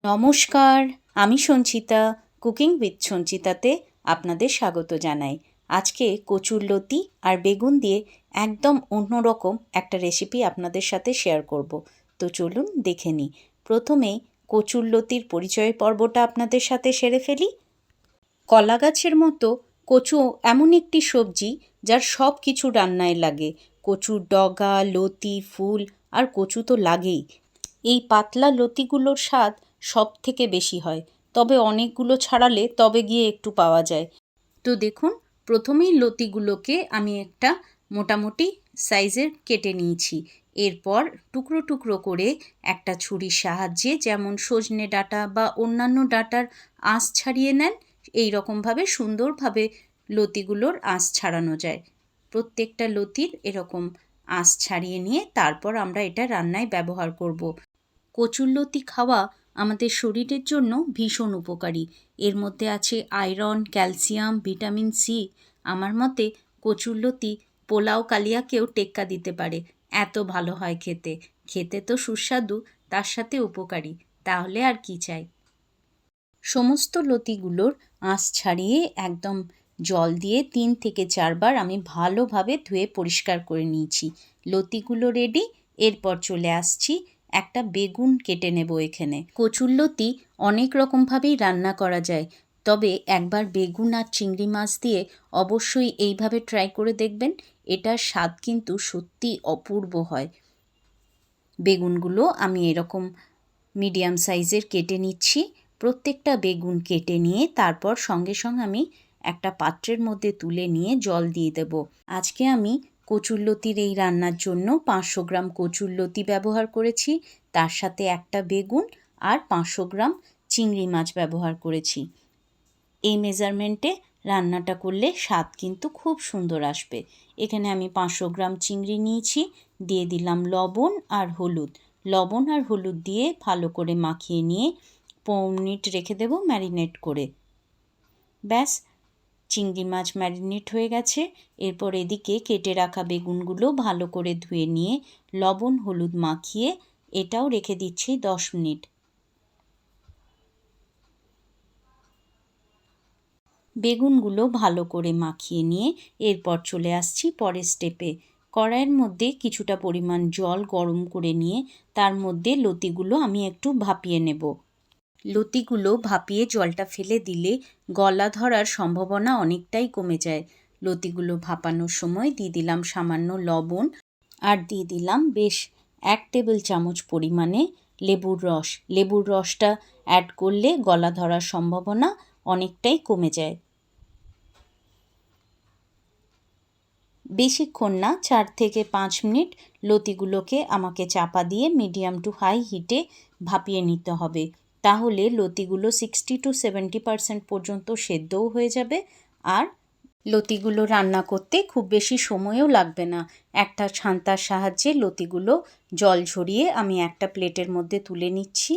নমস্কার, আমি Sanchita. Cooking with সঞ্চিতাতে আপনাদের স্বাগত জানাই। আজকে কচুরলতি আর বেগুন দিয়ে একদম অন্যরকম একটা রেসিপি আপনাদের সাথে শেয়ার করব। তো চলুন দেখে নিই। প্রথমেই কচুরলতির পরিচয় পর্বটা আপনাদের সাথে সেরে ফেলি। কলা গাছের মতো কচু এমন একটি সবজি যার সব কিছু রান্নায় লাগে। কচুর ডগা, লতি, ফুল আর কচু তো লাগেই। এই পাতলা লতিগুলোর স্বাদ সব থেকে বেশি হয়, তবে অনেকগুলো ছাড়ালে তবে গিয়ে একটু পাওয়া যায়। তো দেখুন, প্রথমেই লতিগুলোকে আমি একটা মোটামুটি সাইজের কেটে নিয়েছি। এরপর টুকরো টুকরো করে একটা ছুরির সাহায্যে, যেমন সজনে ডাঁটা বা অন্যান্য ডাঁটার আঁশ ছাড়িয়ে নেন, এই রকমভাবে সুন্দরভাবে লতিগুলোর আঁশ ছাড়ানো যায়। প্রত্যেকটা লতির এরকম আঁশ ছাড়িয়ে নিয়ে তারপর আমরা এটা রান্নায় ব্যবহার করব। কচুরলতি খাওয়া আমাদের শরীরের জন্য ভীষণ উপকারী। এর মধ্যে আছে আয়রন, ক্যালসিয়াম, ভিটামিন সি। আমার মতে কচুরলতি পোলাও কালিয়াকেও টেক্কা দিতে পারে, এত ভালো হয় খেতে। খেতে তো সুস্বাদু, তার সাথে উপকারী, তাহলে আর কি চাই। সমস্ত লতিগুলোর আঁশ ছাড়িয়ে একদম জল দিয়ে 3 থেকে 4 বার আমি ভালোভাবে ধুয়ে পরিষ্কার করে নিয়েছি। লতিগুলো রেডি। এরপর চলে আসছি, একটা বেগুন কেটে নেব এখানে। কচুরলতি অনেক রকমভাবেই রান্না করা যায়, তবে একবার বেগুন আর চিংড়ি মাছ দিয়ে অবশ্যই এইভাবে ট্রাই করে দেখবেন। এটার স্বাদ কিন্তু সত্যি অপূর্ব হয়। বেগুনগুলো আমি এরকম মিডিয়াম সাইজের কেটে নিচ্ছি। প্রত্যেকটা বেগুন কেটে নিয়ে তারপর সঙ্গে সঙ্গে আমি একটা পাত্রের মধ্যে তুলে নিয়ে জল দিয়ে দেব। আজকে আমি কচুরলতির এই রান্নার জন্য 500 গ্রাম কচুরলতি ব্যবহার করেছি, তার সাথে একটা বেগুন আর 500 গ্রাম চিংড়ি মাছ ব্যবহার করেছি। এই মেজারমেন্টে রান্নাটা করলে স্বাদ কিন্তু খুব সুন্দর আসবে। এখানে আমি 500 গ্রাম চিংড়ি নিয়েছি, দিয়ে দিলাম লবণ আর হলুদ। লবণ আর হলুদ দিয়ে ভালো করে মাখিয়ে নিয়ে 15 মিনিট রেখে দেবো ম্যারিনেট করে। ব্যাস, চিংড়ি মাছ ম্যারিনেট হয়ে গেছে। এরপর এদিকে কেটে রাখা বেগুনগুলো ভালো করে ধুয়ে নিয়ে লবণ হলুদ মাখিয়ে এটাও রেখে দিচ্ছি 10 মিনিট। বেগুনগুলো ভালো করে মাখিয়ে নিয়ে এরপর চলে আসছি পরের স্টেপে। কড়াইয়ের মধ্যে কিছুটা পরিমাণ জল গরম করে নিয়ে তার মধ্যে লতিগুলো আমি একটু ভাপিয়ে নেব। লতিগুলো ভাপিয়ে জলটা ফেলে দিলে গলা ধরার সম্ভাবনা অনেকটাই কমে যায়। লতিগুলো ভাপানোর সময় দিয়ে দিলাম সামান্য লবণ, আর দিয়ে দিলাম বেশ 1 টেবিল চামচ পরিমাণে লেবুর রস। লেবুর রসটা অ্যাড করলে গলা ধরার সম্ভাবনা অনেকটাই কমে যায়। বেশিক্ষণ না, 4 থেকে 5 মিনিট লতিগুলোকে আমাকে চাপা দিয়ে মিডিয়াম টু হাই হিটে ভাপিয়ে নিতে হবে। তাহলে লতিগুলো 60 to 70% পর্যন্ত সেদ্ধও হয়ে যাবে, আর লতিগুলো রান্না করতে খুব বেশি সময়ও লাগবে না। একটা ছান্তার সাহায্যে লতিগুলো জল ঝরিয়ে আমি একটা প্লেটের মধ্যে তুলে নিচ্ছি।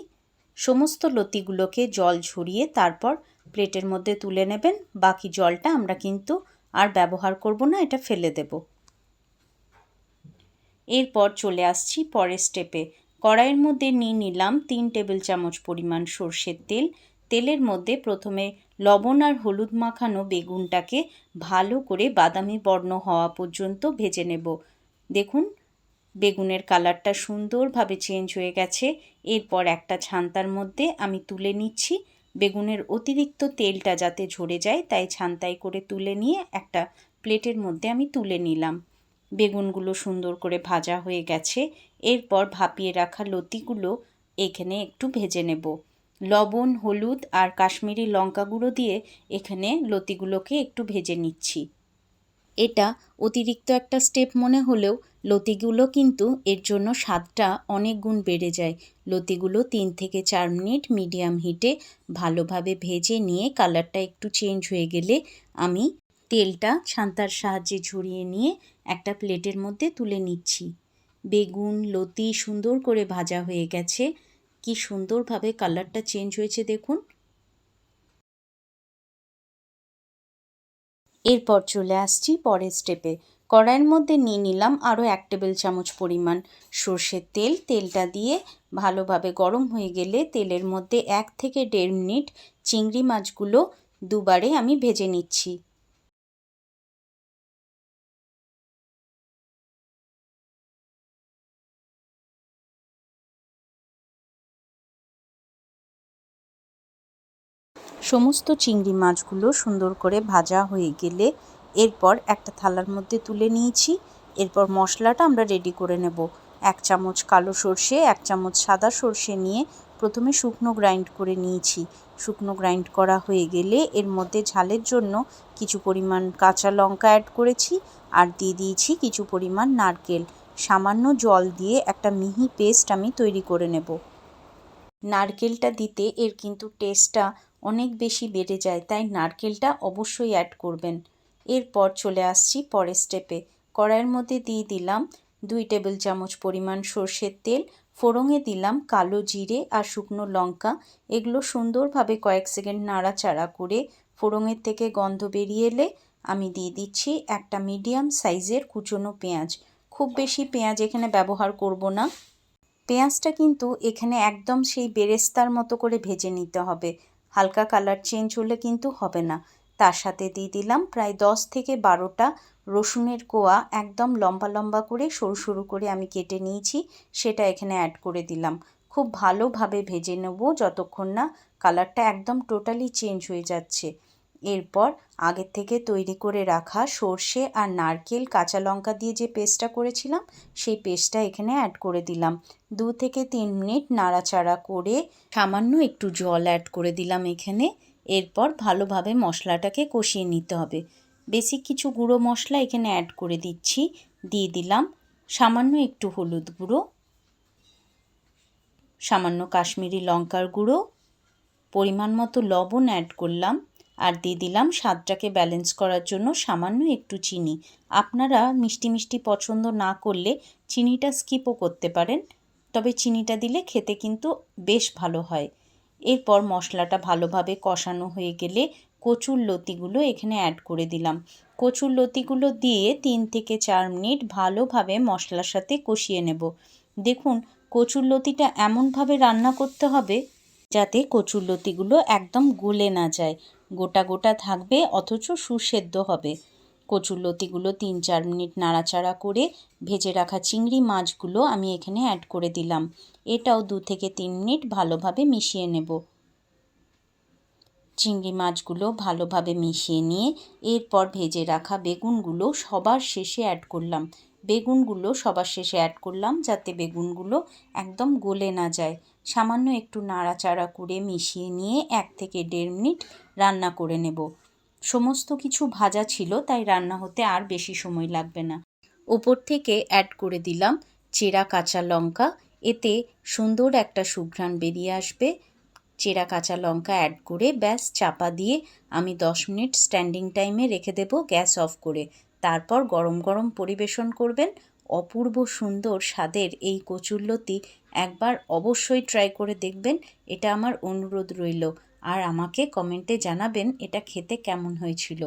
সমস্ত লতিগুলোকে জল ঝরিয়ে তারপর প্লেটের মধ্যে তুলে নেবেন। বাকি জলটা আমরা কিন্তু আর ব্যবহার করব না, এটা ফেলে দেব। এরপর চলে আসছি পরের স্টেপে। কড়াইয়ের মধ্যে নিয়ে নিলাম 3 টেবিল চামচ পরিমাণ সর্ষের তেল। তেলের মধ্যে প্রথমে লবণ আর হলুদ মাখানো বেগুনটাকে ভালো করে বাদামি বর্ণ হওয়া পর্যন্ত ভেজে নেব। দেখুন, বেগুনের কালারটা সুন্দরভাবে চেঞ্জ হয়ে গেছে। এরপর একটা ছান্তার মধ্যে আমি তুলে নিচ্ছি। বেগুনের অতিরিক্ত তেলটা যাতে ঝরে যায় তাই ছান্তায় করে তুলে নিয়ে একটা প্লেটের মধ্যে আমি তুলে নিলাম। বেগুনগুলো সুন্দর করে ভাজা হয়ে গেছে। এরপর ভাপিয়ে রাখা লতিগুলো এখানে একটু ভেজে নেব। লবণ, হলুদ আর কাশ্মীরি লঙ্কা গুঁড়ো দিয়ে এখানে লতিগুলোকে একটু ভেজে নিচ্ছি। এটা অতিরিক্ত একটা স্টেপ মনে হলেও লতিগুলো কিন্তু এর জন্য স্বাদটা অনেক গুণ বেড়ে যায়। লতিগুলো 3 থেকে 4 মিনিট মিডিয়াম হিটে ভালোভাবে ভেজে নিয়ে কালারটা একটু চেঞ্জ হয়ে গেলে আমি তেলটা ছান্তার সাহায্যে ঝরিয়ে নিয়ে একটা প্লেটের মধ্যে তুলে নিচ্ছি। বেগুন, লতি সুন্দর করে ভাজা হয়ে গেছে। কি সুন্দরভাবে কালারটা চেঞ্জ হয়েছে দেখুন। এরপর চলে আসছি পরের স্টেপে। কড়াইয়ের মধ্যে নিয়ে নিলাম আরও 1 টেবিল চামচ পরিমাণ সর্ষের তেল। তেলটা দিয়ে ভালোভাবে গরম হয়ে গেলে তেলের মধ্যে 1 থেকে 1.5 মিনিট চিংড়ি মাছগুলো দুবারে আমি ভেজে নিচ্ছি। সমস্ত চিংড়ি মাছগুলো সুন্দর করে ভাজা হয়ে গেলে এরপর একটা থালার মধ্যে তুলে নিয়েছি। এরপর মশলাটা আমরা রেডি করে নেব। 1 চামচ কালো সর্ষে, 1 চামচ সাদা সর্ষে নিয়ে প্রথমে শুকনো গ্রাইন্ড করে নিয়েছি। শুকনো গ্রাইন্ড করা হয়ে গেলে এর মধ্যে ঝালের জন্য কিছু পরিমাণ কাঁচা লঙ্কা অ্যাড করেছি আর দিয়ে দিয়েছি কিছু পরিমাণ নারকেল। সামান্য জল দিয়ে একটা মিহি পেস্ট আমি তৈরি করে নেব। নারকেলটা দিতে এর কিন্তু টেস্টটা অনেক বেশি বেড়ে যায়, তাই নারকেলটা অবশ্যই অ্যাড করবেন। এরপর চলে আসছি পরের স্টেপে। কড়াইয়ের মধ্যে দিয়ে দিলাম 2 টেবিল চামচ পরিমাণ সর্ষের তেল। ফোড়নে দিলাম কালো জিরে আর শুকনো লঙ্কা। এগুলো সুন্দরভাবে কয়েক সেকেন্ড নাড়াচাড়া করে ফোড়নের থেকে গন্ধ বেরিয়ে এলে আমি দিয়ে দিচ্ছি একটা মিডিয়াম সাইজের কুচনো পেঁয়াজ। খুব বেশি পেঁয়াজ এখানে ব্যবহার করব না। পেঁয়াজটা কিন্তু এখানে একদম সেই বেরেস্তার মতো করে ভেজে নিতে হবে, হালকা কালার চেঞ্জ হলে কিন্তু হবে না। তার সাথে দিয়ে দিলাম প্রায় 10 থেকে 12টা রসুনের কোয়া, একদম লম্বা লম্বা করে সরু সরু করে আমি কেটে নিয়েছি, সেটা এখানে অ্যাড করে দিলাম। খুব ভালোভাবে ভেজে নেব যতক্ষণ না কালারটা একদম টোটালি চেঞ্জ হয়ে যাচ্ছে। এরপর আগের থেকে তৈরি করে রাখা সর্ষে আর নারকেল কাঁচা লঙ্কা দিয়ে যে পেস্টটা করেছিলাম সেই পেস্টটা এখানে অ্যাড করে দিলাম। 2 থেকে 3 মিনিট নাড়াচাড়া করে সামান্য একটু জল অ্যাড করে দিলাম এখানে। এরপর ভালোভাবে মশলাটাকে কষিয়ে নিতে হবে। বেসিক কিছু গুঁড়ো মশলা এখানে অ্যাড করে দিচ্ছি। দিয়ে দিলাম সামান্য একটু হলুদ গুঁড়ো, সামান্য কাশ্মীরি লঙ্কার গুঁড়ো, পরিমাণ মতো লবণ অ্যাড করলাম আর দিয়ে দিলাম স্বাদটাকে ব্যালেন্স করার জন্য সামান্য একটু চিনি। আপনারা মিষ্টি মিষ্টি পছন্দ না করলে চিনিটা স্কিপও করতে পারেন, তবে চিনিটা দিলে খেতে কিন্তু বেশ ভালো হয়। এরপর মশলাটা ভালোভাবে কষানো হয়ে গেলে কচুর লতিগুলো এখানে অ্যাড করে দিলাম। কচুর লতিগুলো দিয়ে 3 থেকে 4 মিনিট ভালোভাবে মশলার সাথে কষিয়ে নেব। দেখুন কচুর লতিটা এমনভাবে রান্না করতে হবে যাতে কচুরলতিগুলো একদম গলে না যায়, গোটা গোটা থাকবে অথচ সুসেদ্ধ হবে। কচুরলতিগুলো 3-4 মিনিট নাড়াচাড়া করে ভেজে রাখা চিংড়ি মাছগুলো আমি এখানে অ্যাড করে দিলাম। এটাও 2 থেকে 3 মিনিট ভালোভাবে মিশিয়ে নেব। চিংড়ি মাছগুলো ভালোভাবে মিশিয়ে নিয়ে এরপর ভেজে রাখা বেগুনগুলো সবার শেষে অ্যাড করলাম। বেগুনগুলো সবার শেষে অ্যাড করলাম যাতে বেগুনগুলো একদম গলে না যায়। সামান্য একটু নাড়াচাড়া করে মিশিয়ে নিয়ে 1 থেকে 1.5 মিনিট রান্না করে নেব। সমস্ত কিছু ভাজা ছিল তাই রান্না হতে আর বেশি সময় লাগবে না। ওপর থেকে অ্যাড করে দিলাম চেরা কাঁচা লঙ্কা, এতে সুন্দর একটা সুঘ্রাণ বেরিয়ে আসবে। চেরা কাঁচা লঙ্কা অ্যাড করে ব্যাস চাপা দিয়ে আমি 10 মিনিট স্ট্যান্ডিং টাইমে রেখে দেব গ্যাস অফ করে। তারপর গরম গরম পরিবেশন করবেন। অপূর্ব সুন্দর স্বাদের এই কচুরলতি একবার অবশ্যই ট্রাই করে দেখবেন, এটা আমার অনুরোধ রইল। আর আমাকে কমেন্টে জানাবেন এটা খেতে কেমন হয়েছিল।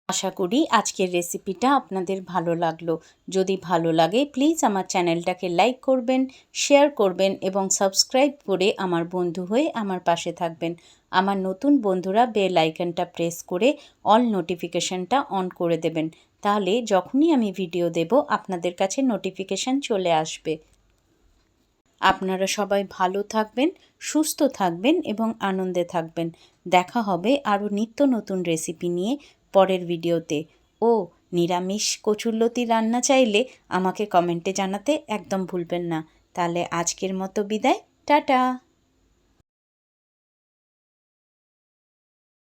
আশা করি আজকের রেসিপিটা আপনাদের ভালো লাগলো। যদি ভালো লাগে প্লিজ আমার চ্যানেলটাকে লাইক করবেন, শেয়ার করবেন এবং সাবস্ক্রাইব করে আমার বন্ধু হয়ে আমার পাশে থাকবেন। আমার নতুন বন্ধুরা বেল আইকনটা প্রেস করে অল নোটিফিকেশনটা অন করে দেবেন, তাহলে যখনই আমি ভিডিও দেব আপনাদের কাছে নোটিফিকেশন চলে আসবে। আপনারা সবাই ভালো থাকবেন, সুস্থ থাকবেন এবং আনন্দে থাকবেন। দেখা হবে আরও নিত্য নতুন রেসিপি নিয়ে পরের ভিডিওতে। ও নিরামিষ কচুরলতি রান্না চাইলে আমাকে কমেন্টে জানাতে একদম ভুলবেন না। তাহলে আজকের মতো বিদায়, টাটা।